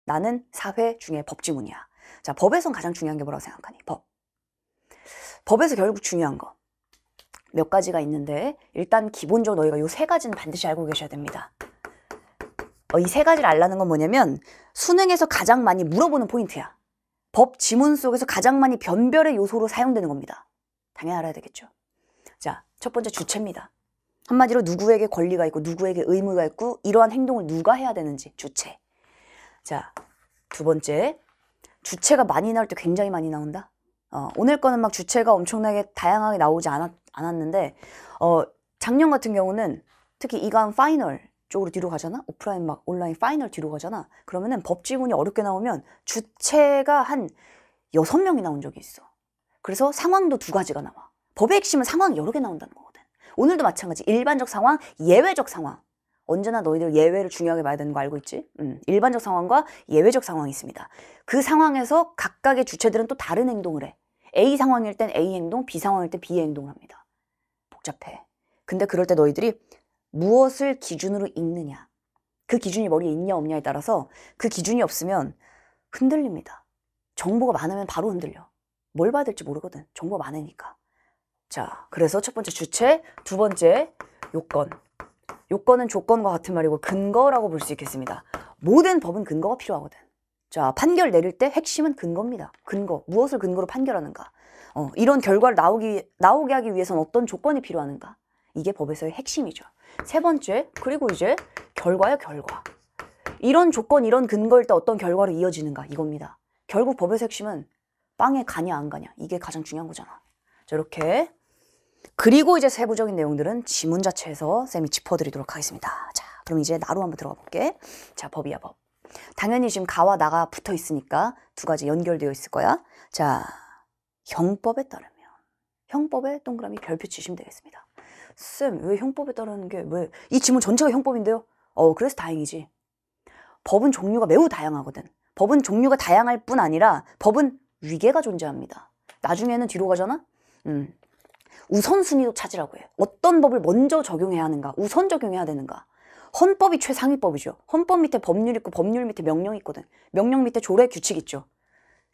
나는 사회 중에 법지문이야. 자, 법에선 가장 중요한 게 뭐라고 생각하니? 법. 법에서 결국 중요한 거 몇 가지가 있는데 일단 기본적으로 너희가 요 세 가지는 반드시 알고 계셔야 됩니다. 이 세 가지를 알라는 건 뭐냐면 수능에서 가장 많이 물어보는 포인트야. 법 지문 속에서 가장 많이 변별의 요소로 사용되는 겁니다. 당연히 알아야 되겠죠. 자, 첫 번째 주체입니다. 한마디로 누구에게 권리가 있고 누구에게 의무가 있고 이러한 행동을 누가 해야 되는지 주체. 자, 두 번째 주체가 많이 나올 때 굉장히 많이 나온다. 오늘 거는 막 주체가 엄청나게 다양하게 나오지 않았는데 작년 같은 경우는 특히 이관 파이널 쪽으로 뒤로 가잖아? 오프라인 막 온라인 파이널 뒤로 가잖아? 그러면은 법지문이 어렵게 나오면 주체가 한 6명이 나온 적이 있어. 그래서 상황도 2가지가 나와. 법의 핵심은 상황이 여러 개 나온다는 거거든. 오늘도 마찬가지. 일반적 상황, 예외적 상황. 언제나 너희들 예외를 중요하게 봐야 되는 거 알고 있지? 일반적 상황과 예외적 상황이 있습니다. 그 상황에서 각각의 주체들은 또 다른 행동을 해. A 상황일 땐 A 행동, B 상황일 땐 B의 행동을 합니다. 복잡해. 근데 그럴 때 너희들이 무엇을 기준으로 읽느냐, 그 기준이 머리에 있냐 없냐에 따라서 그 기준이 없으면 흔들립니다. 정보가 많으면 바로 흔들려. 뭘 봐야 될지 모르거든. 정보가 많으니까. 자, 그래서 첫 번째 주체, 두 번째 요건. 요건은 조건과 같은 말이고 근거라고 볼 수 있겠습니다. 모든 법은 근거가 필요하거든. 자, 판결 내릴 때 핵심은 근거입니다. 근거. 무엇을 근거로 판결하는가. 이런 결과를 나오게 하기 위해서는 어떤 조건이 필요하는가. 이게 법에서의 핵심이죠. 세 번째, 그리고 이제 결과야 결과. 이런 조건, 이런 근거일 때 어떤 결과로 이어지는가 이겁니다. 결국 법에서 핵심은 빵에 가냐 안 가냐. 이게 가장 중요한 거잖아. 자, 이렇게. 그리고 이제 세부적인 내용들은 지문 자체에서 쌤이 짚어드리도록 하겠습니다. 자, 그럼 이제 나로 한번 들어가 볼게. 자, 법이야 법. 당연히 지금 가와 나가 붙어 있으니까 2가지 연결되어 있을 거야. 자, 형법에 따르면 형법에 동그라미 별표 치시면 되겠습니다. 쌤, 왜 형법에 따르는 게 왜? 이 지문 전체가 형법인데요? 그래서 다행이지. 법은 종류가 매우 다양하거든. 법은 종류가 다양할 뿐 아니라 법은 위계가 존재합니다. 나중에는 뒤로 가잖아? 우선순위도 찾으라고 해. 어떤 법을 먼저 적용해야 하는가? 우선 적용해야 되는가? 헌법이 최상위법이죠. 헌법 밑에 법률 있고 법률 밑에 명령 있거든. 명령 밑에 조례 규칙 있죠.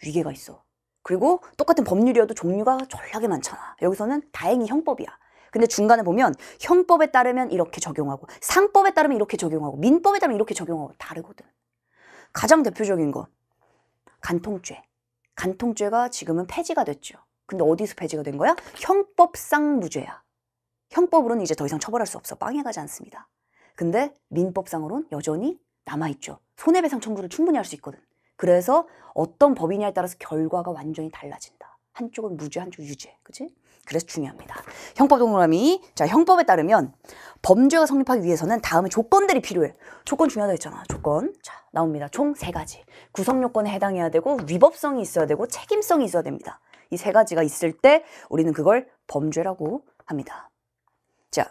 위계가 있어. 그리고 똑같은 법률이어도 종류가 졸라게 많잖아. 여기서는 다행히 형법이야. 근데 중간에 보면 형법에 따르면 이렇게 적용하고 상법에 따르면 이렇게 적용하고 민법에 따르면 이렇게 적용하고 다르거든. 가장 대표적인 건 간통죄. 간통죄가 지금은 폐지가 됐죠. 근데 어디서 폐지가 된 거야? 형법상 무죄야. 형법으로는 이제 더 이상 처벌할 수 없어. 빵에 가지 않습니다. 근데 민법상으로는 여전히 남아있죠. 손해배상 청구를 충분히 할 수 있거든. 그래서 어떤 법이냐에 따라서 결과가 완전히 달라진다. 한쪽은 무죄, 한쪽은 유죄. 그치? 그래서 중요합니다. 형법 동그라미. 자, 형법에 따르면 범죄가 성립하기 위해서는 다음에 조건들이 필요해. 조건 중요하다 했잖아. 조건. 자, 나옵니다. 총 3가지. 구성 요건에 해당해야 되고 위법성이 있어야 되고 책임성이 있어야 됩니다. 이 3가지가 있을 때 우리는 그걸 범죄라고 합니다. 자,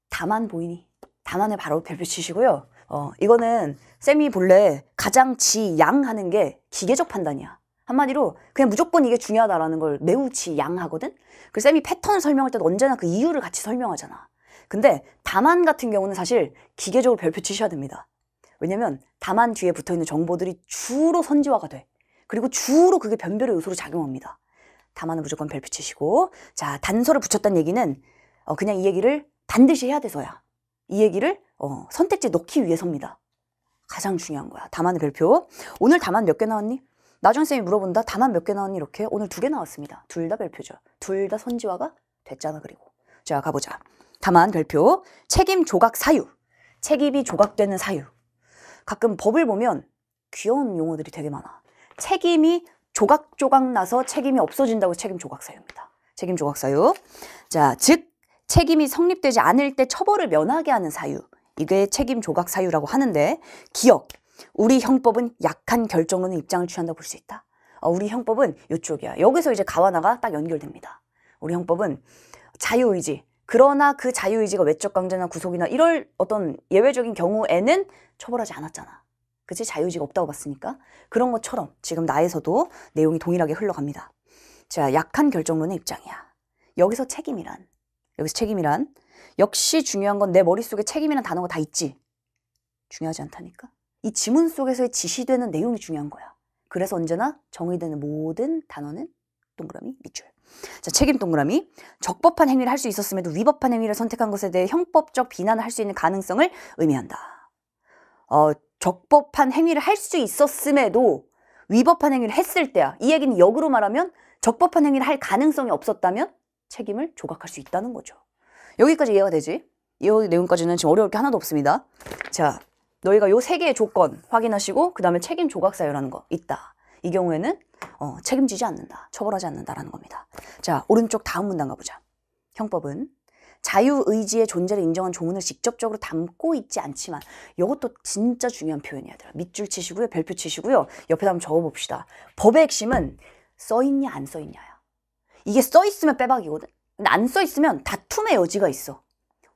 다만 보이니? 다만을 바로 별표 치시고요. 이거는 쌤이 본래 가장 지양하는 게 기계적 판단이야. 한마디로 그냥 무조건 이게 중요하다라는 걸 매우 지양하거든? 그래서 쌤이 패턴을 설명할 때도 언제나 그 이유를 같이 설명하잖아. 근데 다만 같은 경우는 사실 기계적으로 별표 치셔야 됩니다. 왜냐면 다만 뒤에 붙어있는 정보들이 주로 선지화가 돼. 그리고 주로 그게 변별의 요소로 작용합니다. 다만은 무조건 별표 치시고. 자, 단서를 붙였다는 얘기는 그냥 이 얘기를 반드시 해야 돼서야. 이 얘기를 선택지에 넣기 위해서입니다. 가장 중요한 거야. 다만의 별표. 오늘 다만 몇 개 나왔니? 나중에 쌤이 물어본다. 다만 몇 개 나왔니? 이렇게. 오늘 2개 나왔습니다. 둘 다 별표죠. 둘 다 선지화가 됐잖아. 그리고. 자, 가보자. 다만 별표. 책임 조각 사유. 책임이 조각되는 사유. 가끔 법을 보면 귀여운 용어들이 되게 많아. 책임이 조각조각 나서 책임이 없어진다고 책임 조각 사유입니다. 책임 조각 사유. 자, 즉 책임이 성립되지 않을 때 처벌을 면하게 하는 사유. 이게 책임 조각 사유라고 하는데 기억. 우리 형법은 약한 결정론의 입장을 취한다고 볼 수 있다. 우리 형법은 이쪽이야. 여기서 이제 가와 나가 딱 연결됩니다. 우리 형법은 자유의지. 그러나 그 자유의지가 외적 강제나 구속이나 이럴 어떤 예외적인 경우에는 처벌하지 않았잖아. 그치? 자유의지가 없다고 봤으니까. 그런 것처럼 지금 나에서도 내용이 동일하게 흘러갑니다. 자, 약한 결정론의 입장이야. 여기서 책임이란 역시 중요한 건 내 머릿속에 책임이란 단어가 다 있지. 중요하지 않다니까. 이 지문 속에서의 지시되는 내용이 중요한 거야. 그래서 언제나 정의되는 모든 단어는 동그라미 밑줄. 자, 책임 동그라미. 적법한 행위를 할 수 있었음에도 위법한 행위를 선택한 것에 대해 형법적 비난을 할 수 있는 가능성을 의미한다. 적법한 행위를 할 수 있었음에도 위법한 행위를 했을 때야. 이 얘기는 역으로 말하면 적법한 행위를 할 가능성이 없었다면 책임을 조각할 수 있다는 거죠. 여기까지 이해가 되지? 이 내용까지는 지금 어려울 게 하나도 없습니다. 자, 너희가 요 세 개의 조건 확인하시고 그 다음에 책임 조각 사유라는 거 있다. 이 경우에는 책임지지 않는다. 처벌하지 않는다라는 겁니다. 자, 오른쪽 다음 문단 가보자. 형법은 자유의지의 존재를 인정한 조문을 직접적으로 담고 있지 않지만, 이것도 진짜 중요한 표현이야. 밑줄 치시고요. 별표 치시고요. 옆에다 한번 적어봅시다. 법의 핵심은 써있냐 안 써있냐야. 이게 써있으면 빼박이거든. 근데 안 써있으면 다툼의 여지가 있어.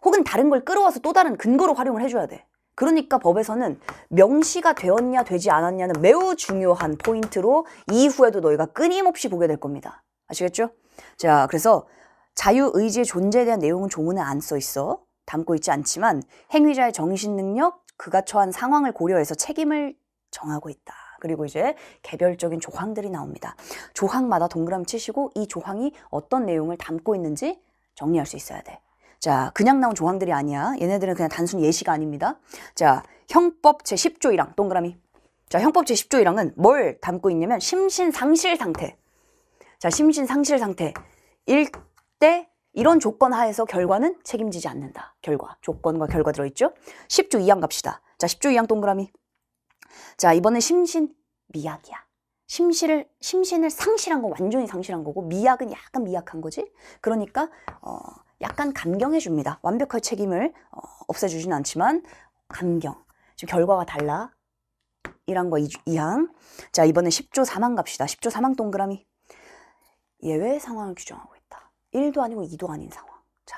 혹은 다른 걸 끌어와서 또 다른 근거로 활용을 해줘야 돼. 그러니까 법에서는 명시가 되었냐 되지 않았냐는 매우 중요한 포인트로 이후에도 너희가 끊임없이 보게 될 겁니다. 아시겠죠? 자, 그래서 자유의지의 존재에 대한 내용은 조문에 안 써 있어. 담고 있지 않지만 행위자의 정신능력, 그가 처한 상황을 고려해서 책임을 정하고 있다. 그리고 이제 개별적인 조항들이 나옵니다. 조항마다 동그라미 치시고 이 조항이 어떤 내용을 담고 있는지 정리할 수 있어야 돼. 자, 그냥 나온 조항들이 아니야. 얘네들은 그냥 단순 예시가 아닙니다. 자, 형법 제10조 1항 동그라미. 자, 형법 제10조 1항은 뭘 담고 있냐면 심신상실 상태. 자, 심신상실 상태일 때 이런 조건 하에서 결과는 책임지지 않는다. 결과, 조건과 결과 들어있죠? 10조 2항 갑시다. 자, 10조 2항 동그라미. 자, 이번엔 심신미약이야. 심신을 상실한 거, 완전히 상실한 거고, 미약은 약간 미약한 거지. 그러니까 약간 감경해 줍니다. 완벽한 책임을 없애주진 않지만 감경. 지금 결과가 달라. 1항과 2항. 자, 이번엔 10조 3항 갑시다. 10조 3항 동그라미. 예외 상황을 규정하고 있다. 1도 아니고 2도 아닌 상황. 자,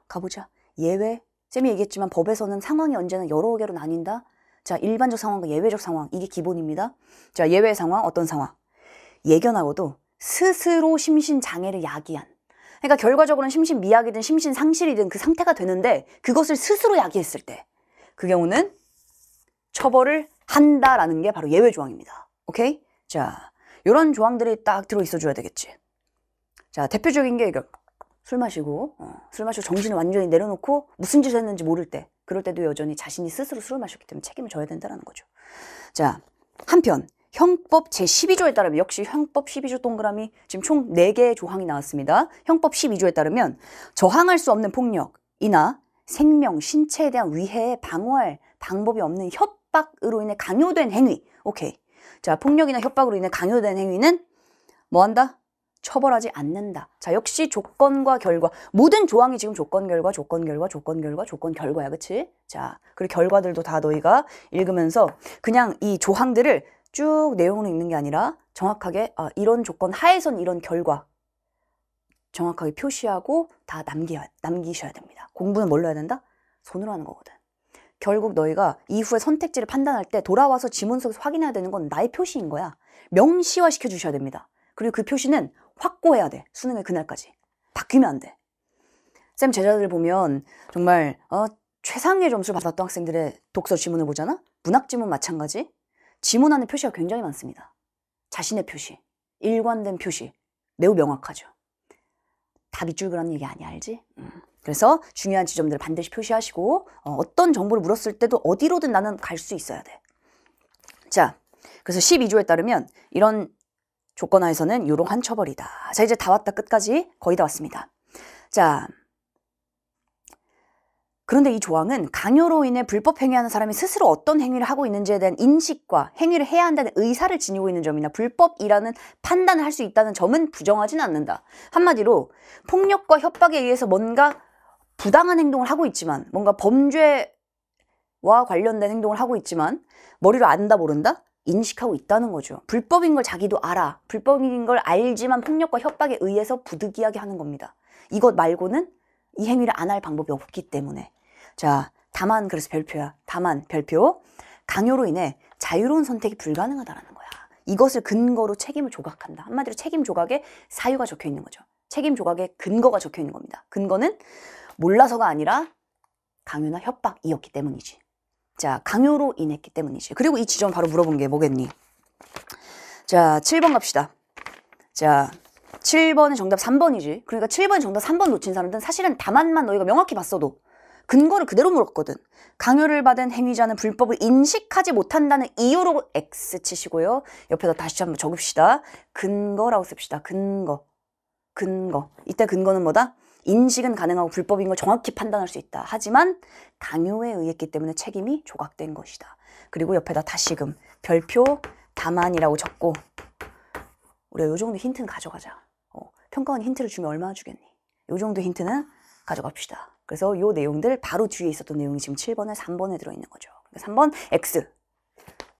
가보자. 예외. 쌤이 얘기했지만 법에서는 상황이 언제나 여러 개로 나뉜다. 자, 일반적 상황과 예외적 상황. 이게 기본입니다. 자, 예외 상황 어떤 상황? 예견하고도 스스로 심신장애를 야기한. 그러니까 결과적으로는 심신미약이든 심신상실이든 그 상태가 되는데 그것을 스스로 야기했을 때 그 경우는 처벌을 한다라는 게 바로 예외 조항입니다. 오케이? 자, 이런 조항들이 딱 들어있어 줘야 되겠지. 자, 대표적인 게 술 마시고 정신을 완전히 내려놓고 무슨 짓을 했는지 모를 때, 그럴 때도 여전히 자신이 스스로 술을 마셨기 때문에 책임을 져야 된다는 거죠. 자, 한편 형법 제12조에 따르면, 역시 형법 12조 동그라미, 지금 총 4개의 조항이 나왔습니다. 형법 12조에 따르면 저항할 수 없는 폭력이나 생명, 신체에 대한 위해에 방어할 방법이 없는 협박으로 인해 강요된 행위. 오케이. 자, 폭력이나 협박으로 인해 강요된 행위는 뭐 한다? 처벌하지 않는다. 자, 역시 조건과 결과. 모든 조항이 지금 조건, 결과, 조건, 결과, 조건, 결과, 조건, 결과야. 그치? 자, 그리고 결과들도 다 너희가 읽으면서 그냥 이 조항들을 쭉 내용으로 읽는 게 아니라 정확하게 이런 조건 하에선 이런 결과 정확하게 표시하고 다 남기셔야 됩니다. 공부는 뭘로 해야 된다? 손으로 하는 거거든. 결국 너희가 이후에 선택지를 판단할 때 돌아와서 지문 속에서 확인해야 되는 건 나의 표시인 거야. 명시화 시켜주셔야 됩니다. 그리고 그 표시는 확고해야 돼. 수능의 그날까지. 바뀌면 안 돼. 쌤 제자들 보면 정말 최상의 점수를 받았던 학생들의 독서 지문을 보잖아? 문학 지문 마찬가지. 지문 안에 표시가 굉장히 많습니다. 자신의 표시, 일관된 표시, 매우 명확하죠. 다 밑줄 그라는 얘기 아니야, 알지? 그래서 중요한 지점들을 반드시 표시하시고 어떤 정보를 물었을 때도 어디로든 나는 갈 수 있어야 돼. 자, 그래서 12조에 따르면 이런 조건 하에서는 이러한 처벌이다. 자, 이제 다 왔다. 끝까지 거의 다 왔습니다. 자, 그런데 이 조항은 강요로 인해 불법 행위하는 사람이 스스로 어떤 행위를 하고 있는지에 대한 인식과 행위를 해야 한다는 의사를 지니고 있는 점이나 불법이라는 판단을 할 수 있다는 점은 부정하지는 않는다. 한마디로 폭력과 협박에 의해서 뭔가 부당한 행동을 하고 있지만, 뭔가 범죄와 관련된 행동을 하고 있지만 머리로 안다 모른다? 인식하고 있다는 거죠. 불법인 걸 자기도 알아. 불법인 걸 알지만 폭력과 협박에 의해서 부득이하게 하는 겁니다. 이것 말고는 이 행위를 안 할 방법이 없기 때문에. 자, 다만, 그래서 별표야. 다만, 별표. 강요로 인해 자유로운 선택이 불가능하다는 거야. 이것을 근거로 책임을 조각한다. 한마디로 책임 조각에 사유가 적혀 있는 거죠. 책임 조각에 근거가 적혀 있는 겁니다. 근거는 몰라서가 아니라 강요나 협박이었기 때문이지. 자, 강요로 인했기 때문이지. 그리고 이 지점 바로 물어본 게 뭐겠니? 자, 7번 갑시다. 자, 7번은 정답 3번이지. 그러니까 7번이 정답 3번 놓친 사람들은 사실은 답안만 너희가 명확히 봤어도 근거를 그대로 물었거든. 강요를 받은 행위자는 불법을 인식하지 못한다는 이유로 X 치시고요. 옆에다 다시 한번 적읍시다. 근거라고 씁시다. 근거. 이때 근거는 뭐다? 인식은 가능하고 불법인 걸 정확히 판단할 수 있다. 하지만 강요에 의했기 때문에 책임이 조각된 것이다. 그리고 옆에다 다시금 별표 다만이라고 적고 우리가 요 정도 힌트는 가져가자. 평가원이 힌트를 주면 얼마나 주겠니? 요 정도 힌트는 가져갑시다. 그래서 요 내용들 바로 뒤에 있었던 내용이 지금 7번에 3번에 들어있는 거죠. 3번 X.